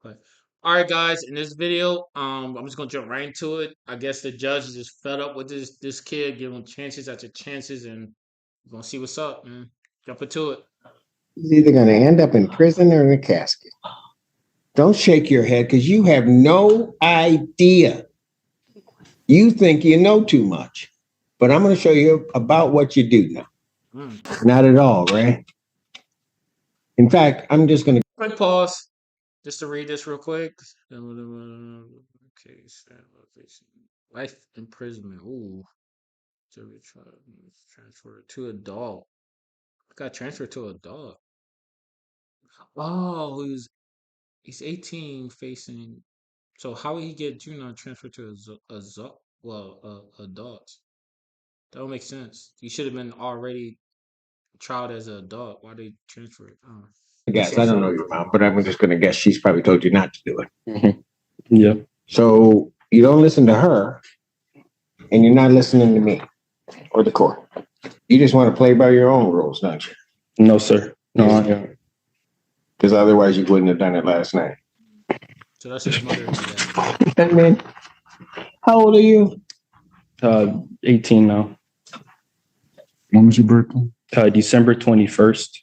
But all right, guys, in this video, I'm just gonna jump right into it. I guess the judge is just fed up with this kid, giving him chances after chances, and we're gonna see what's up, man. Jump into it. He's either going to end up in prison or in a casket. Don't shake your head because you have no idea. You think you know too much, but I'm going to show you about what you do know. Not at all, right? In fact, I'm just going to Quick pause, just to read this real quick. Okay, life imprisonment. Ooh, transferred to adult. Got transferred to adult. Oh, he's 18, facing. So how would he get juvenile transferred to adults? That don't make sense. He should have been already tried as an adult. Why they transfer it? guess. I don't know your mom, but I'm just going to guess she's probably told you not to do it. Mm-hmm. Yeah. So you don't listen to her, and you're not listening to me or the court. You just want to play by your own rules, don't you? No, sir. No, I don't. Because otherwise you wouldn't have done it last night. So that's his mother. I mean, how old are you? 18 now. When was your birthday? December 21st,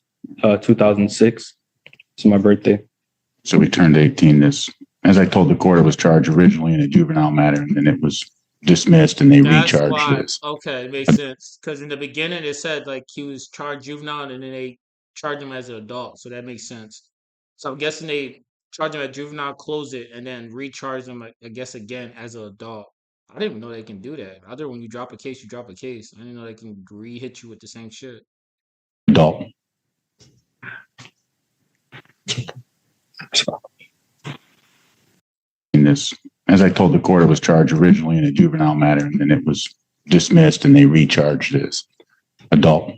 2006. It's my birthday. So we turned 18 this, as I told the court, it was charged originally in a juvenile matter, and then it was dismissed and they recharged this. Okay, it makes sense. Because in the beginning it said like he was charged juvenile and then they charged him as an adult. So that makes sense. So I'm guessing they charged him as juvenile, close it, and then recharge him, I guess, again as an adult. I didn't even know they can do that. Other when you drop a case, you drop a case. I didn't know they can re-hit you with the same shit. Adult. In this, as I told the court, it was charged originally in a juvenile matter, and then it was dismissed and they recharged this. Adult.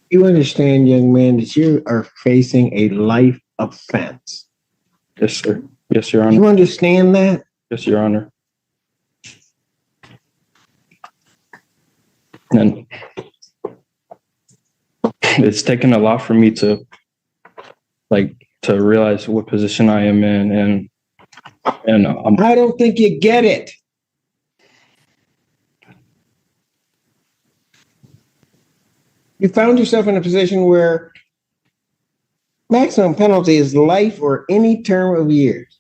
You understand, young man, that you are facing a life offense. Yes, sir. Yes, Your Honor. You understand that? Yes, Your Honor. And it's taken a lot for me to realize what position I am in, and I don't think you get it. You found yourself in a position where maximum penalty is life or any term of years.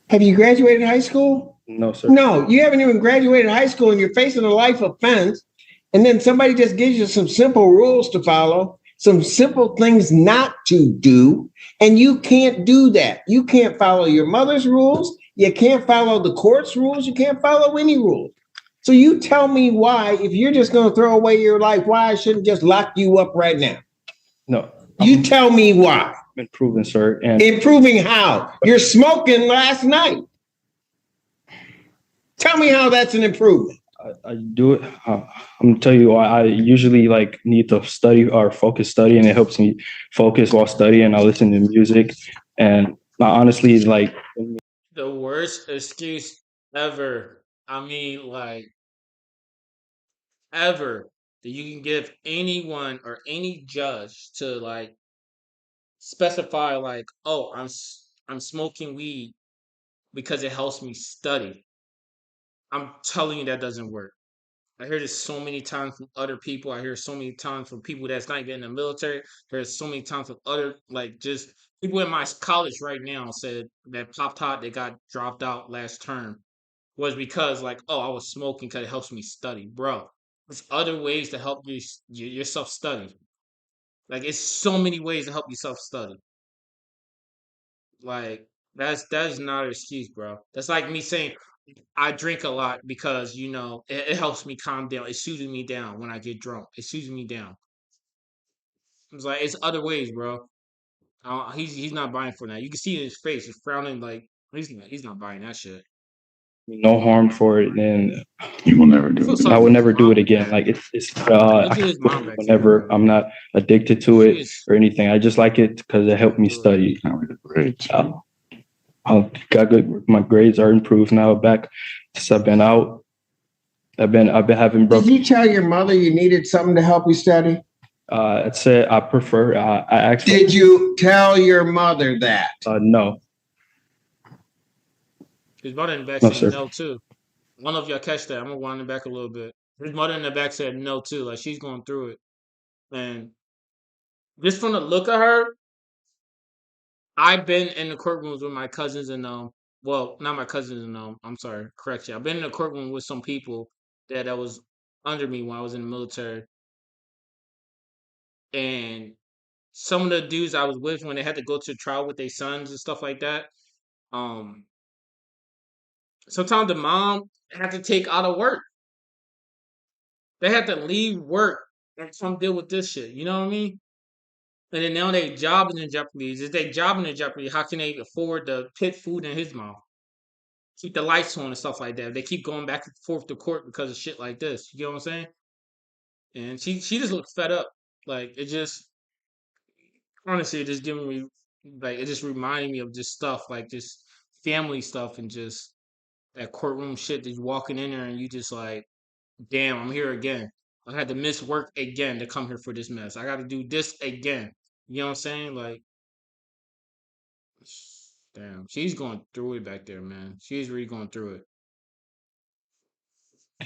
Have you graduated high school? No, sir. No, you haven't even graduated high school and you're facing a life offense. And then somebody just gives you some simple rules to follow, some simple things not to do. And you can't do that. You can't follow your mother's rules. You can't follow the court's rules. You can't follow any rules. So you tell me why, if you're just going to throw away your life, why I shouldn't just lock you up right now? No. You tell me why. Improving, sir. And improving how? You're smoking last night. Tell me how that's an improvement. I do it. I'm gonna tell you, I usually need to study or focus study, and it helps me focus while studying. I listen to music, and I honestly the worst excuse ever. I mean, ever that you can give anyone or any judge to specify oh, I'm smoking weed because it helps me study. I'm telling you that doesn't work. I hear this so many times from other people. I hear so many times from people that's not even in the military. I hear so many times from other just people in my college right now said that Pop Tart that got dropped out last term was because oh, I was smoking because it helps me study, bro. There's other ways to help yourself study. It's so many ways to help yourself study. That's not an excuse, bro. That's like me saying I drink a lot because it helps me calm down. It soothes me down when I get drunk. It soothes me down. It's other ways, bro. He's not buying for that. You can see in his face, he's frowning he's not buying that shit. no harm for it, and You will never do it. I will never do it again. Whenever I'm not addicted to it or anything, I just like it because it helped me study. I got good. My grades are improved now. Back since I've been out, I've been having Did you tell your mother you needed something to help you study? I'd say I prefer. I actually. Did you tell your mother that? No. His mother in the back No, said sir. no too. I don't know if y'all catch that. I'm gonna wind it back a little bit. His mother in the back said no too. Like she's going through it, and just from the look of her, I've been in the courtrooms with my cousins and well, not my cousins and I'm sorry, correct you. I've been in the courtroom with some people that was under me when I was in the military, and some of the dudes I was with when they had to go to trial with their sons and stuff like that. Um, Sometimes the mom had to take out of work. They had to leave work and come deal with this shit. You know what I mean? And then now their job is in jeopardy. Is their job in jeopardy? How can they afford to put food in his mouth? Keep the lights on and stuff like that. They keep going back and forth to court because of shit like this. You know what I'm saying? And she just looked fed up. Like it just honestly, it just giving me like it just reminding me of just stuff like just family stuff and just that courtroom shit that you walking in there and you just like, damn, I'm here again. I had to miss work again to come here for this mess. I got to do this again. You know what I'm saying? Like, damn, she's going through it back there, man. She's really going through it.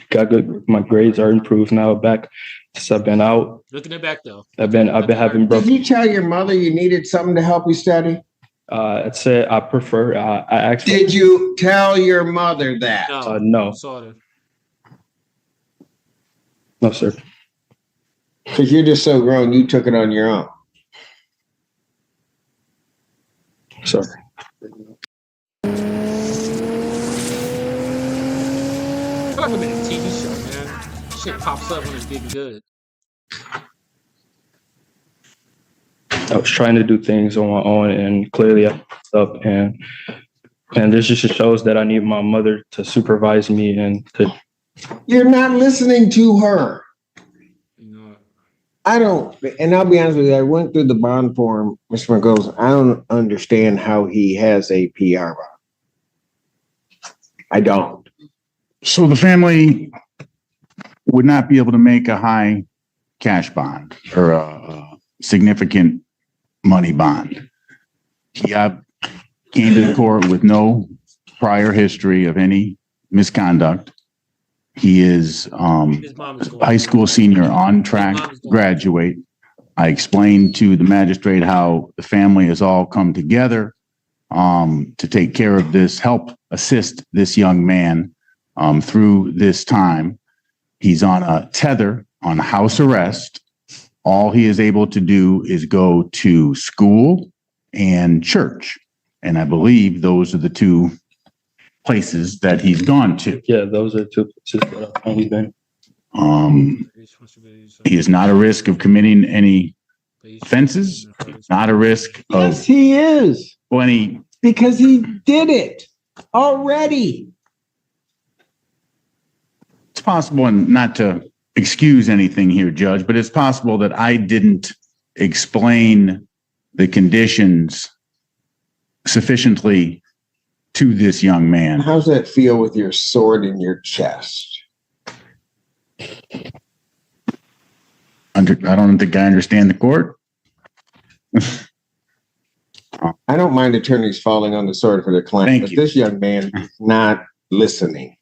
Got good. My grades are improved now. Back since I've been out. Looking at back though. I've been having. Did you tell your mother you needed something to help you study? I'd say I prefer. I actually. Did you tell your mother that? No. Sort of. No, sir. Because you're just so grown, you took it on your own. Sorry. I feel like I'm in a TV show, man. Shit pops up when it's getting good. I was trying to do things on my own, and clearly I messed up. And this just shows that I need my mother to supervise me and to. You're not listening to her. No. I don't, and I'll be honest with you, I went through the bond form, Mr. McGoes. I don't understand how he has a PR bond. I don't. So the family would not be able to make a high cash bond or a significant money bond. He came to the court with no prior history of any misconduct. He is high school senior, on track to graduate. I explained to the magistrate how the family has all come together to take care of this, help assist this young man through this time. He's on a tether, on house arrest. All he is able to do is go to school and church. And I believe those are the two places that he's gone to. Yeah, those are two places that I've only been. He is not a risk of committing any offenses, not a risk of. Yes, he is. Any. Because he did it already. It's possible, and not to excuse anything here, Judge, but it's possible that I didn't explain the conditions sufficiently to this young man. How's that feel with your sword in your chest? I don't think I understand the court. I don't mind attorneys falling on the sword for their client, but this young man is not listening.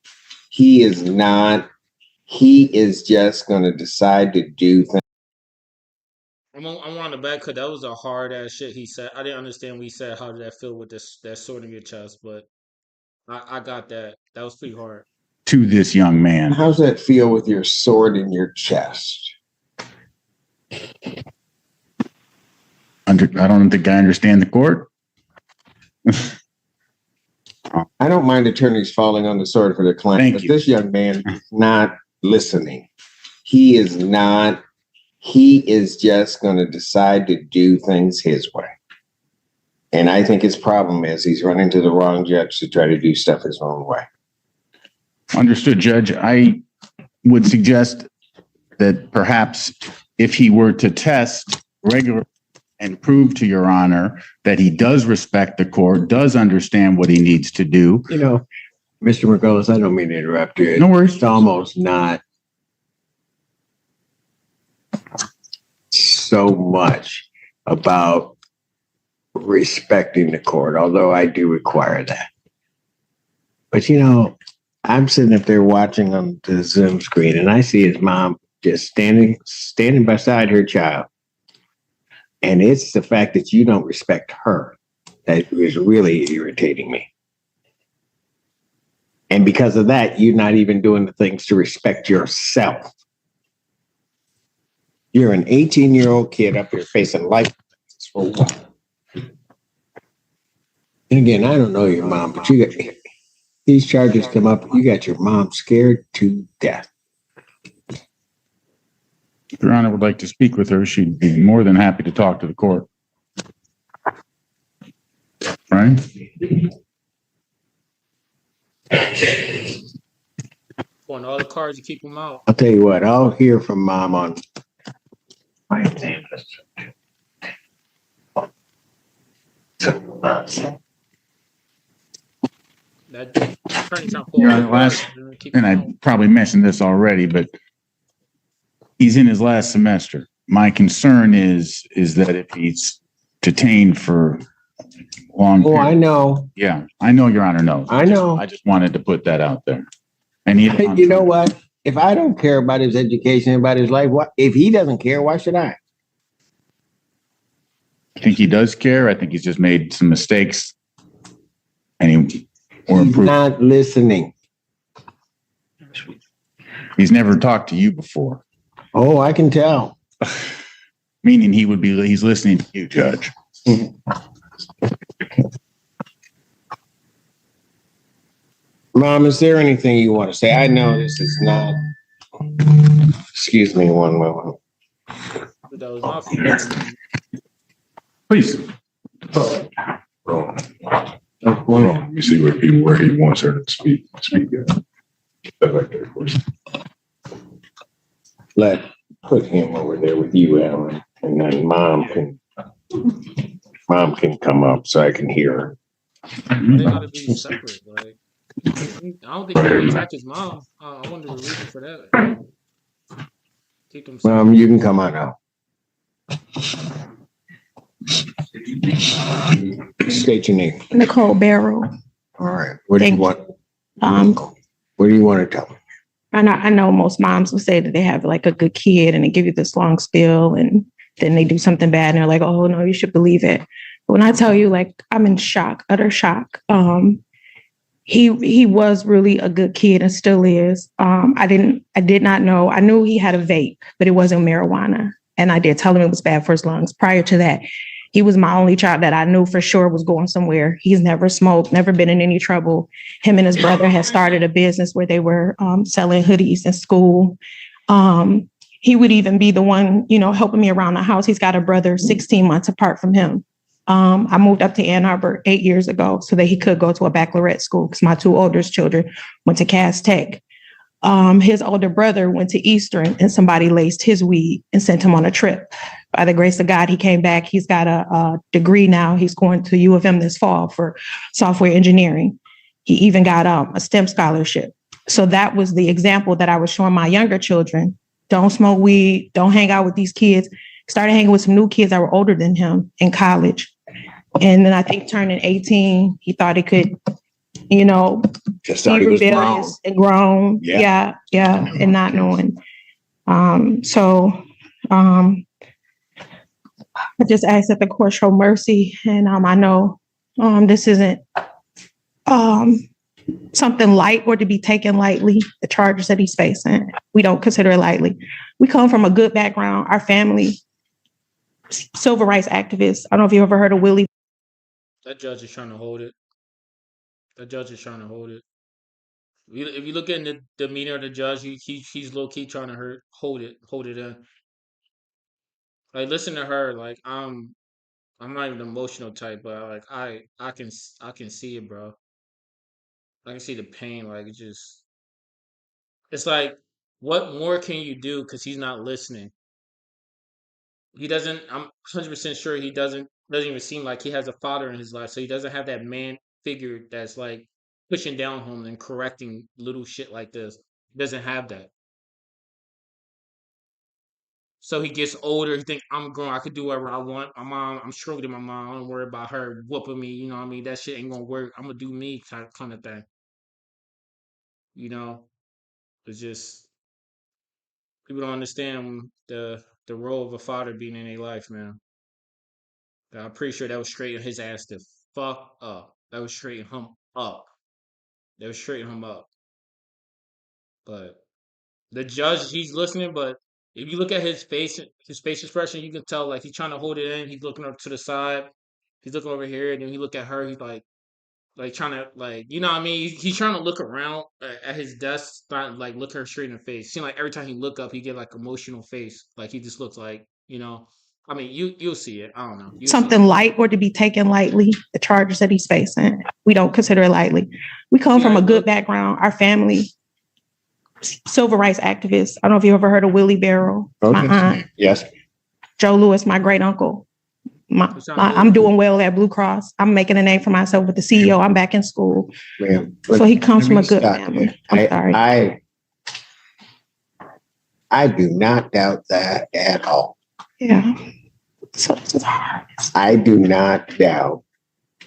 He is not. He is just going to decide to do things. I'm on the back because that was a hard ass shit he said. I didn't understand what he said. How did that feel with that sword in your chest? But I got that. That was pretty hard. To this young man. How's that feel with your sword in your chest? I don't think I understand the court. I don't mind attorneys falling on the sword for their client, but this young man is not listening. He is not. He is just going to decide to do things his way. And I think his problem is he's running to the wrong judge to try to do stuff his own way. Understood, Judge. I would suggest that perhaps if he were to test regularly and prove to Your Honor that he does respect the court, does understand what he needs to do. You know, Mr. Margolis, I don't mean to interrupt you. No worries. It's almost not so much about respecting the court, although I do require that. But I'm sitting up there watching on the Zoom screen, and I see his mom just standing beside her child. And it's the fact that you don't respect her that is really irritating me. And because of that, you're not even doing the things to respect yourself. You're an 18-year-old kid up here facing life for what? And again, I don't know your mom, but you got these charges come up. You got your mom scared to death. If Your Honor would like to speak with her, she'd be more than happy to talk to the court. Right? On all the cards, you keep them out. I'll tell you what, I'll hear from mom on. That attorney's not Your Honor, and I probably mentioned this already, but he's in his last semester. My concern is that if he's detained for long. Oh, I know. Yeah, I know Your Honor knows. I know. I just wanted to put that out there. And You know what? If I don't care about his education, about his life, if he doesn't care, why should I? I think he does care. I think he's just made some mistakes. And He's not listening. He's never talked to you before. Oh, I can tell. Meaning he's listening to you, Judge. Mom, is there anything you want to say? I know this is not. Excuse me one moment. That was my fault. Please. Let me see where he wants her to speak. Put him over there with you, Alan, and then mom can come up so I can hear her. They gotta be separate. Like, I don't think he can attack his mom. I wonder the reason for that. Keep them separate. You can come on now. State your name. Nicole Barrow. All right. What do you want? What do you want to tell me? I know most moms will say that they have like a good kid and they give you this long spiel and then they do something bad and they're like, oh no, you should believe it. But when I tell you, like, I'm in shock, utter shock. He was really a good kid and still is. I did not know. I knew he had a vape, but it wasn't marijuana. And I did tell him it was bad for his lungs. Prior to that, he was my only child that I knew for sure was going somewhere. He's never smoked, never been in any trouble. Him and his brother had started a business where they were selling hoodies in school. He would even be the one, helping me around the house. He's got a brother 16 months apart from him. I moved up to Ann Arbor 8 years ago so that he could go to a baccalaureate school because my two oldest children went to Cass Tech. His older brother went to Eastern and somebody laced his weed and sent him on a trip. By the grace of God, he came back. He's got a degree now. He's going to U of M this fall for software engineering. He even got a STEM scholarship. So that was the example that I was showing my younger children. Don't smoke weed. Don't hang out with these kids. Started hanging with some new kids that were older than him in college. And then I think turning 18, he thought he could, just thought he was rebellious and grown. Yeah. And not knowing. I just ask that the court show mercy. And I know this isn't something light or to be taken lightly, the charges that he's facing. We don't consider it lightly. We come from a good background. Our family, civil rights activists. I don't know if you ever heard of Willie. That judge is trying to hold it. If you look at the demeanor of the judge, he's low key trying to hold it in. Like, listen to her. Like, I'm not even an emotional type, but like I can see it, bro. I can see the pain. Like, it's like, what more can you do? Because he's not listening. He doesn't. I'm 100% sure he doesn't even seem like he has a father in his life. So he doesn't have that man figure that's like, pushing down on him and correcting little shit like this. He doesn't have that. So he gets older. He think I'm grown. I could do whatever I want. My mom, I'm stronger than my mom. I don't worry about her whooping me. You know what I mean? That shit ain't gonna work. I'm gonna do me kind of thing. You know, it's just people don't understand the role of a father being in their life, man. I'm pretty sure that was straighten his ass the fuck up. That was straighten him up. That was straighten him up. But the judge, he's listening, but if you look at his face expression, you can tell like he's trying to hold it in. He's looking up to the side. He's looking over here, and then he look at her. He's like trying to like you know what I mean. He's trying to look around at his desk, not like look her straight in the face. Seems like every time he look up, he get like emotional face. Like he just looks like you know. I mean, you'll see it. I don't know. Something light or to be taken lightly. The charges that he's facing, we don't consider it lightly. We come from a good background. Our family, civil rights activists. I don't know if you ever heard of Willie Barrow. Okay. My aunt. Yes. Joe Lewis, my great uncle. I'm doing well at Blue Cross. I'm making a name for myself with the CEO. I'm back in school. Ma'am, so he comes from a good family. I'm sorry. I do not doubt that at all. Yeah. So this is hard. I do not doubt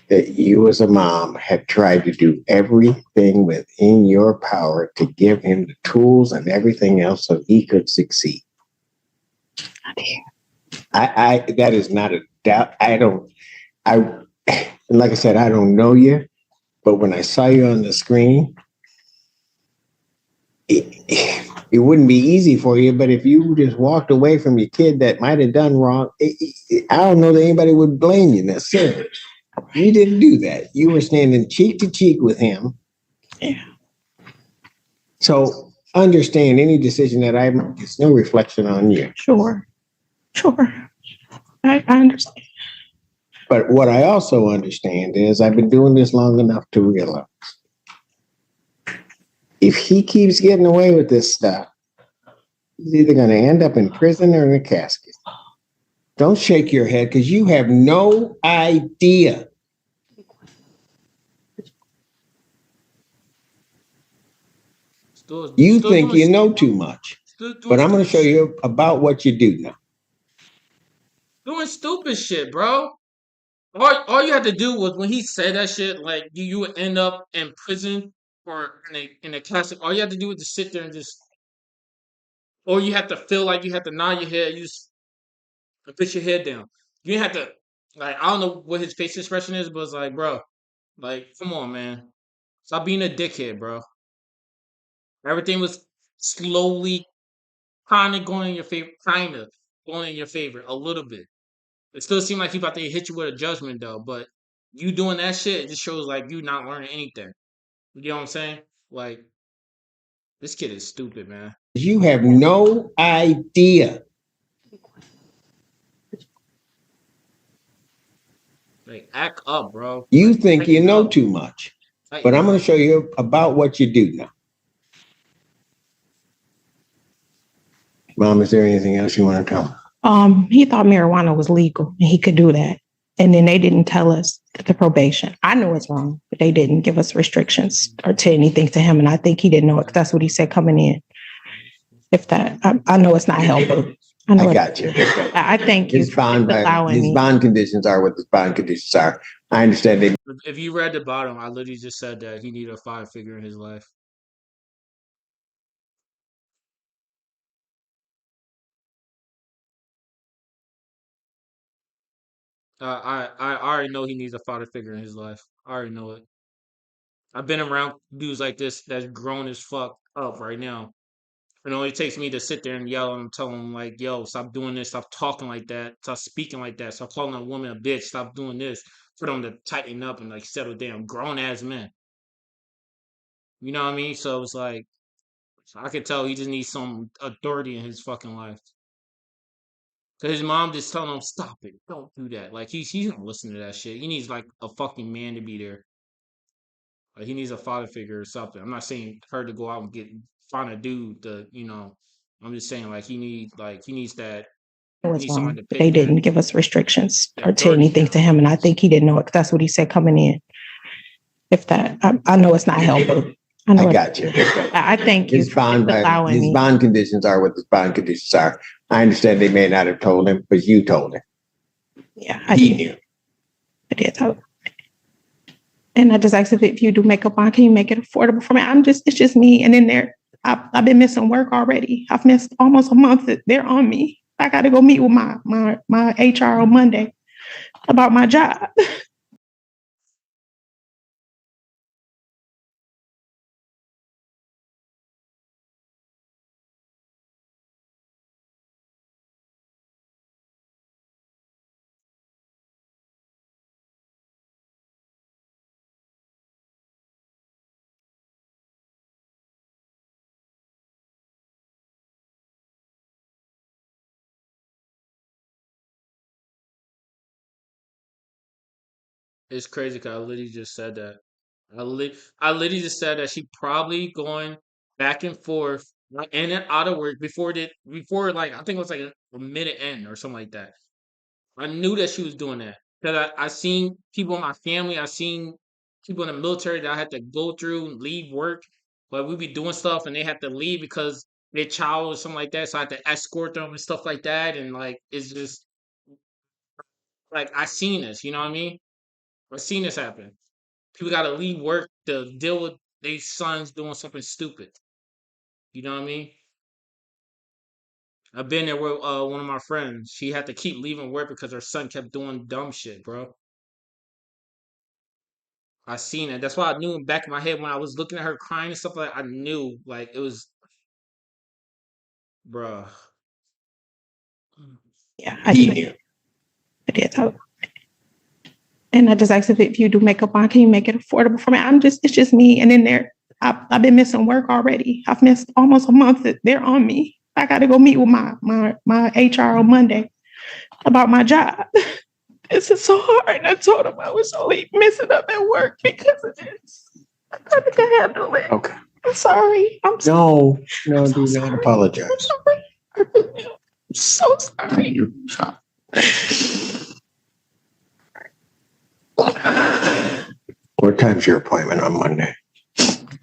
that you as a mom have tried to do everything within your power to give him the tools and everything else so he could succeed. I that is not a doubt. And like I said, I don't know you, but when I saw you on the screen, it wouldn't be easy for you, but if you just walked away from your kid that might have done wrong, I don't know that anybody would blame you necessarily. You didn't do that. You were standing cheek to cheek with him. Yeah. So understand any decision that I make, it's no reflection on you. Sure. I understand. But what I also understand is I've been doing this long enough to realize if he keeps getting away with this stuff, he's either going to end up in prison or in a casket. Don't shake your head because you have no idea. You think you know too much. But I'm going to show you about what you do know. Doing stupid shit, bro. All you had to do was when he said that shit, like you would end up in prison or in a classic. All you had to do was just sit there and just, or you have to feel like you have to nod your head. You just put your head down. You didn't have to, like, I don't know what his face expression is, but it's like, bro, like, come on, man, stop being a dickhead, bro. Everything was slowly kind of going in your favor, a little bit. It still seemed like he about to hit you with a judgment though, but you doing that shit, it just shows like you not learning anything. You know what I'm saying? Like, this kid is stupid, man. You have no idea. Like, act up, bro. You think you know too much. But I'm going to show you about what you do know. Mom, is there anything else you want to tell me? He thought marijuana was legal and he could do that. And then they didn't tell us the probation. I know it's wrong, but they didn't give us restrictions or to anything to him. And I think he didn't know it because that's what he said coming in. If that, I know it's not helpful. I got you. I thank you. His bond conditions are what his bond conditions are. I understand. If you read the bottom, I literally just said that he needed a 5-figure in his life. I already know he needs a father figure in his life. I already know it. I've been around dudes like this that's grown as fuck up right now. It only takes me to sit there and yell and tell them like, yo, stop doing this, stop talking like that, stop speaking like that, stop calling a woman a bitch, stop doing this, for them to tighten up and like settle down. Grown ass men. You know what I mean? So it's like I could tell he just needs some authority in his fucking life. Cause his mom just telling him, stop it, don't do that. Like he's not listening to that shit. He needs like a fucking man to be there. Like he needs a father figure or something. I'm not saying her to go out and find a dude to, you know. I'm just saying like he needs that. It was wrong, but they didn't give us restrictions or to anything to him. And I think he didn't know it because that's what he said coming in. If that, I know it's not helpful. I got you. I thank you His for allowing his me. bond conditions are what his bond conditions are. I understand they may not have told him, but you told him. Yeah, He knew. I did tell him. And I just asked if you do make a bond, can you make it affordable for me? It's just me. And then I've been missing work already. I've missed almost a month. They're on me. I got to go meet with my HR on Monday about my job. It's crazy because I literally just said that. I literally just said that she probably going back and forth like in and out of work before like I think it was like a minute in or something like that. I knew that she was doing that because I seen people in my family. I seen people in the military that I had to go through and leave work, but we be doing stuff and they had to leave because their child or something like that. So I had to escort them and stuff like that. And like it's just like I seen this. You know what I mean? I seen this happen. People got to leave work to deal with their sons doing something stupid. You know what I mean? I've been there with one of my friends. She had to keep leaving work because her son kept doing dumb shit, bro. I seen it. That's why I knew in the back of my head when I was looking at her crying and stuff like that, I knew like it was, bruh. Yeah, He knew. I did tell him. And I just asked if you do make a bond, can you make it affordable for me? It's just me. And then I've been missing work already. I've missed almost a month. They're on me. I got to go meet with my HR on Monday about my job. This is so hard. And I told him I was only messing up at work because of this. I can handle it. Okay. I'm sorry. No, I'm do so not sorry. apologize. I'm sorry. I'm so sorry. What time's your appointment on Monday?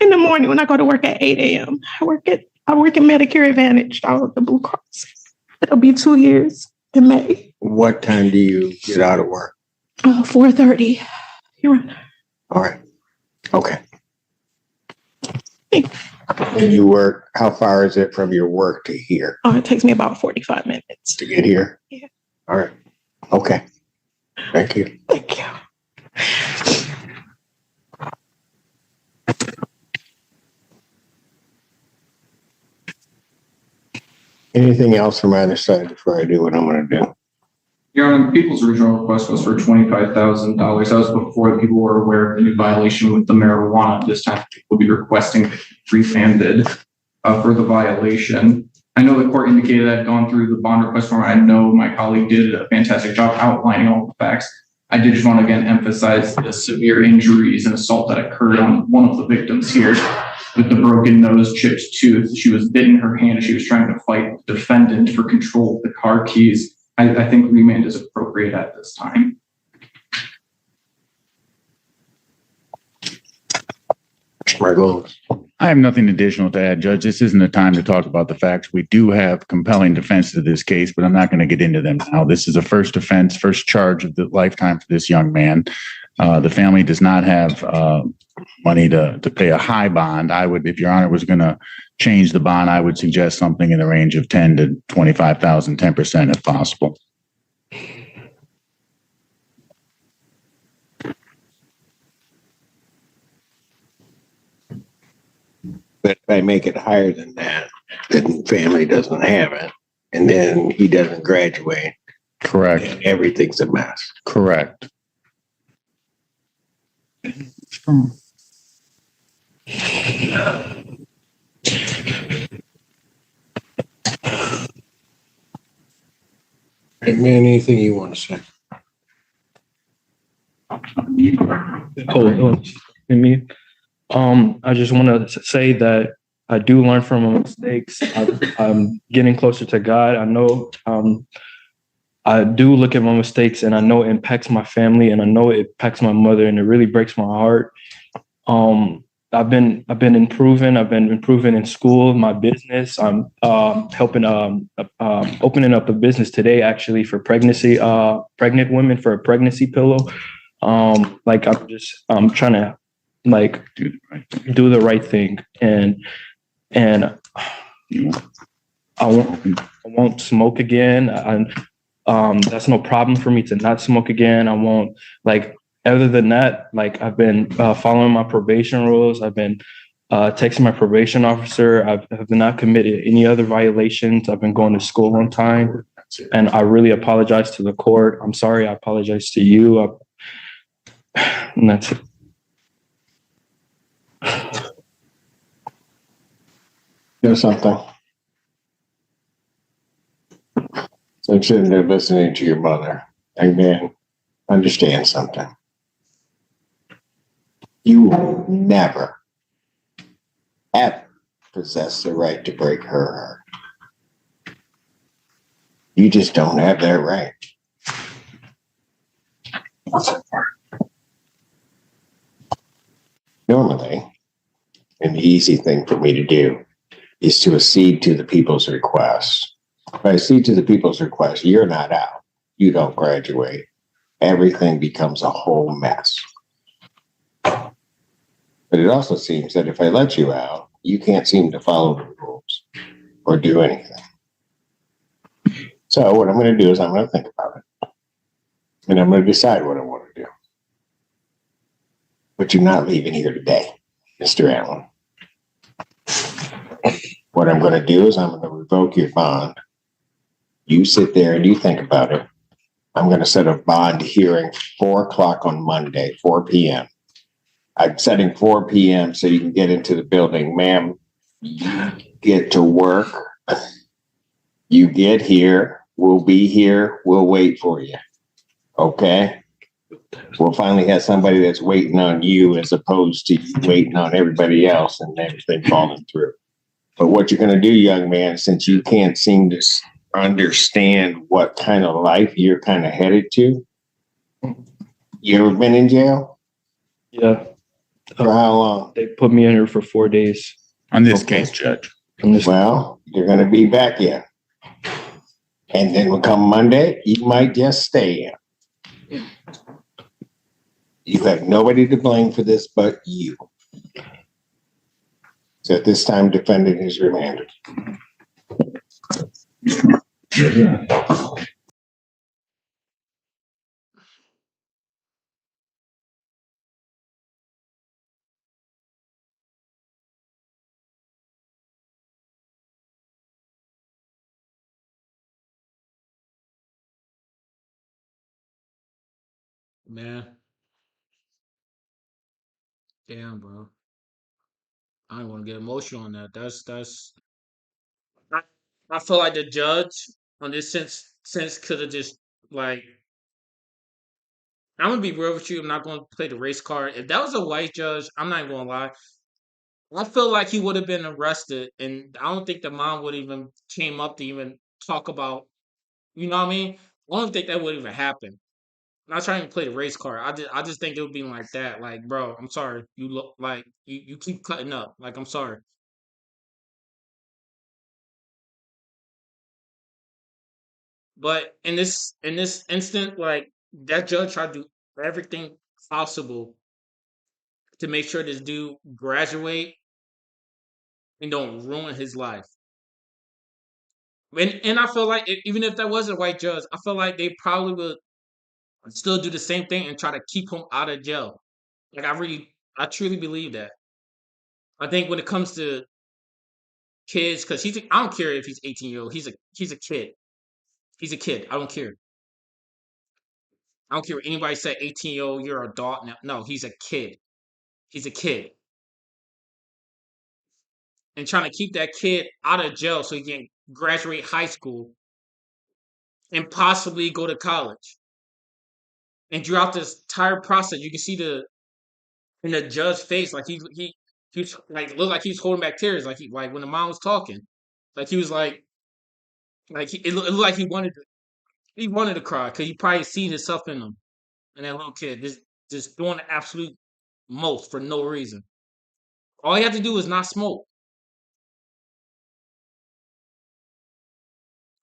In the morning when I go to work at 8 a.m. I work at Medicare Advantage, the Blue Cross. It'll be 2 years in May. What time do you get out of work? 4:30. You're right. All right. Okay. And you work, how far is it from your work to here? It takes me about 45 minutes. To get here? Yeah. All right. Okay. Thank you. Thank you. Anything else from either side before I do what I'm going to do? Your Honor, the people's original request was for $25,000. That was before the people were aware of the new violation with the marijuana. This time, people will be requesting refunded for the violation. I know the court indicated I've gone through the bond request form. I know my colleague did a fantastic job outlining all the facts. I did just want to again emphasize the severe injuries and assault that occurred on one of the victims here with the broken nose, chipped tooth. She was bitten her hand. She was trying to fight the defendant for control of the car keys. I think remand is appropriate at this time. Margolis. I have nothing additional to add, Judge. This isn't the time to talk about the facts. We do have compelling defense to this case, but I'm not going to get into them now. This is a first offense, first charge of the lifetime for this young man. The family does not have money to pay a high bond. I would, if Your Honor was going to change the bond, I would suggest something in the range of 10 to 25,000, 10% if possible. But if I make it higher than that, then family doesn't have it. And then he doesn't graduate. Correct. And everything's a mess. Correct. Hey, man, anything you want to say? Hold on. I just want to say that I do learn from my mistakes. I'm getting closer to God. I know I do look at my mistakes and I know it impacts my family and I know it impacts my mother and it really breaks my heart. I've been improving. I've been improving in school, my business. I'm helping opening up a business today actually for pregnant women for a pregnancy pillow. Like I'm trying to like do the right thing and I won't smoke again. That's no problem for me to not smoke again. I won't like. Other than that, like I've been following my probation rules. I've been texting my probation officer. Have not committed any other violations. I've been going to school on time, and I really apologize to the court. I'm sorry. I apologize to you. And that's it. There's something. So I'm sitting there listening to your mother. And man, understand something. You will never, ever possess the right to break her heart. You just don't have that right. Normally, an easy thing for me to do is to accede to the people's request. If I accede to the people's request, you're not out. You don't graduate. Everything becomes a whole mess. But it also seems that if I let you out, you can't seem to follow the rules or do anything. So what I'm going to do is I'm going to think about it. And I'm going to decide what I want to do. But you're not leaving here today, Mr. Allen. What I'm going to do is I'm going to revoke your bond. You sit there and you think about it. I'm going to set a bond hearing 4 o'clock on Monday, 4 p.m. I'm setting 4 p.m. so you can get into the building. Ma'am, you get to work. You get here. We'll be here. We'll wait for you. Okay? We'll finally have somebody that's waiting on you as opposed to you waiting on everybody else and everything falling through. But what you're going to do, young man, since you can't seem to understand what kind of life you're kind of headed to, you ever been in jail? Yeah. For how long? They put me in here for 4 days. On this case, Judge. Well, you're going to be back in. And then when come Monday, you might just stay in. You have nobody to blame for this but you. So at this time, defendant is remanded. Man, damn, bro. I don't want to get emotional on that. That's. I, I feel like the judge on this sense could have just like. I'm gonna be real with you. I'm not gonna play the race card. If that was a white judge, I'm not even gonna lie. I feel like he would have been arrested, and I don't think the mom would even came up to even talk about. You know what I mean? I don't think that would even happen. I'm not trying to play the race card. I just think it would be like that. Like, bro, I'm sorry. You look like you keep cutting up. Like, I'm sorry. But in this instant, like that judge tried to do everything possible to make sure this dude graduate and don't ruin his life. And I feel like even if that was a white judge, I feel like they probably would still do the same thing and try to keep him out of jail. Like I truly believe that. I think when it comes to kids, because I don't care if he's 18-year old, he's a kid. He's a kid. I don't care. I don't care what anybody say 18-year old, you're an adult now. No, he's a kid. He's a kid. And trying to keep that kid out of jail so he can graduate high school and possibly go to college. And throughout this entire process, you can see in the judge's face, like he's like looked like he was holding back tears, like when the mom was talking, like he was it looked like he wanted to cry because he probably seen himself in him and that little kid just doing the absolute most for no reason. All he had to do was not smoke,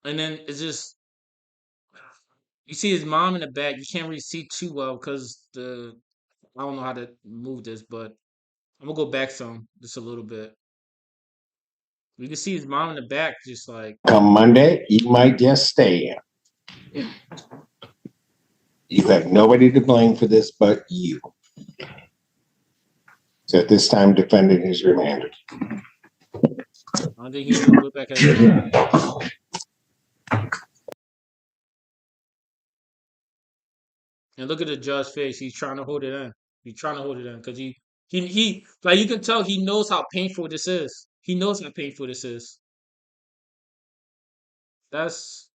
and then it's just you see his mom in the back. You can't really see too well because the I don't know how to move this, but I'm gonna go back some just a little bit. You can see his mom in the back, just like Come Monday, you might just stay in. You have nobody to blame for this but you. So at this time, defendant is remanded. I don't think he's gonna look back at his mom. And look at the judge's face. He's trying to hold it in. He's trying to hold it in because he like you can tell he knows how painful this is. He knows how painful this is. That's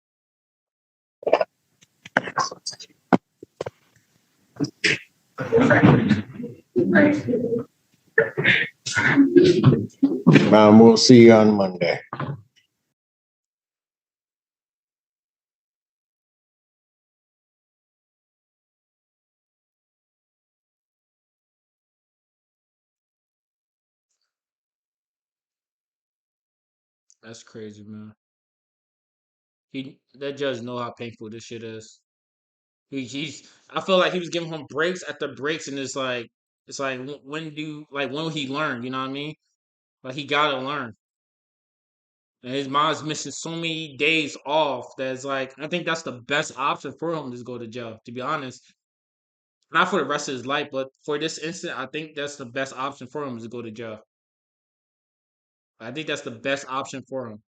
We'll see you on Monday. that's crazy, man. That judge know how painful this shit is. He's I feel like he was giving him breaks after breaks, and it's like when will he learn? You know what I mean? Like he gotta learn. And his mom's missing so many days off that it's like I think that's the best option for him to go to jail. To be honest, not for the rest of his life, but for this instant, I think that's the best option for him is to go to jail. I think that's the best option for him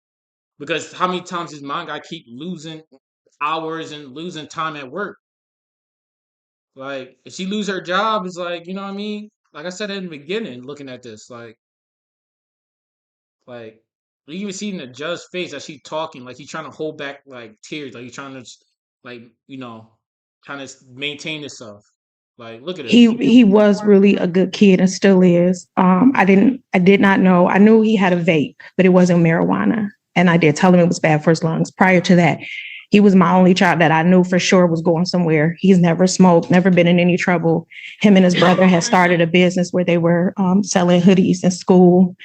because how many times his mom got to keep losing hours and losing time at work? Like if she lose her job, it's like you know what I mean. Like I said in the beginning, looking at this, like you even see in the judge's face that she talking, like he's trying to hold back like tears, like he's trying to like trying to maintain himself. Like look at this. He was really a good kid and still is. I did not know. I knew he had a vape, but it wasn't marijuana. And I did tell him it was bad for his lungs. Prior to that, he was my only child that I knew for sure was going somewhere. He's never smoked, never been in any trouble. Him and his brother had started a business where they were selling hoodies in school.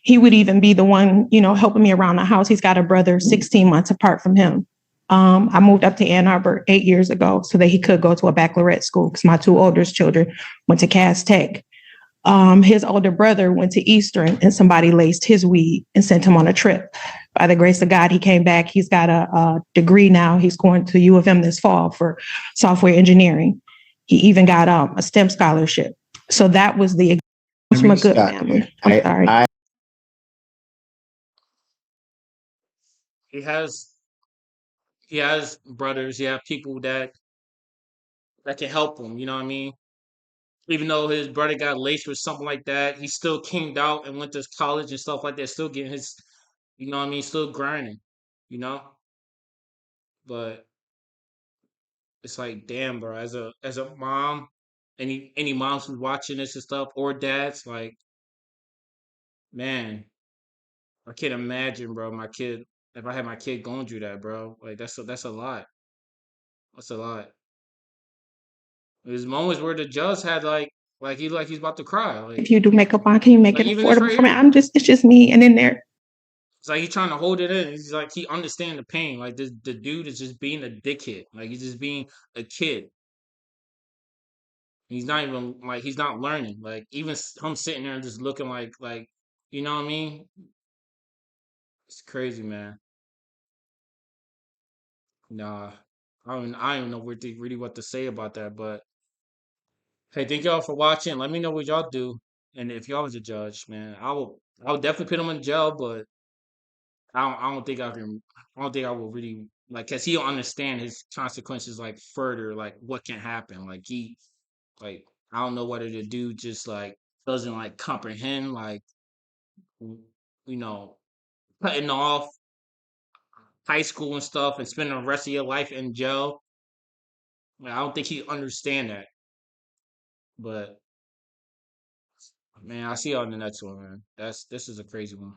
He would even be the one, helping me around the house. He's got a brother 16 months apart from him. I moved up to Ann Arbor 8 years ago so that he could go to a baccalaureate school because my two oldest children went to Cass Tech. His older brother went to Eastern and somebody laced his weed and sent him on a trip. By the grace of God, he came back. He's got a degree now. He's going to U of M this fall for software engineering. He even got a STEM scholarship. So that was from a good family. I'm sorry. He has brothers. He have people that can help him. You know what I mean? Even though his brother got laced with something like that, he still came out and went to college and stuff like that. Still getting his, you know what I mean? Still grinding, you know. But it's like, damn, bro. As a mom, any moms who's watching this and stuff, or dads, like, man, I can't imagine, bro. My kid, if I had my kid going through that, bro, like that's a lot. That's a lot. There's moments where the judge had like he's about to cry. If you do makeup on, can you make Like it even this affordable right for me? here. It's just me. And then there, It's like he's trying to hold it in. He's like he understand the pain. Like the dude is just being a dickhead. Like he's just being a kid. He's not even like he's not learning. Like even him sitting there and just looking like you know what I mean? It's crazy, man. Nah, I don't even know really what to say about that. But hey, thank y'all for watching. Let me know what y'all do, and if y'all was a judge, man, I would definitely put him in jail. But I don't think I can. I don't think I will really like because he'll understand his consequences like further, like what can happen. Like I don't know whether the dude just like doesn't like comprehend like you know cutting off high school and stuff and spending the rest of your life in jail. Like, I don't think he understand that. But man, I see y'all in the next one, man. This is a crazy one.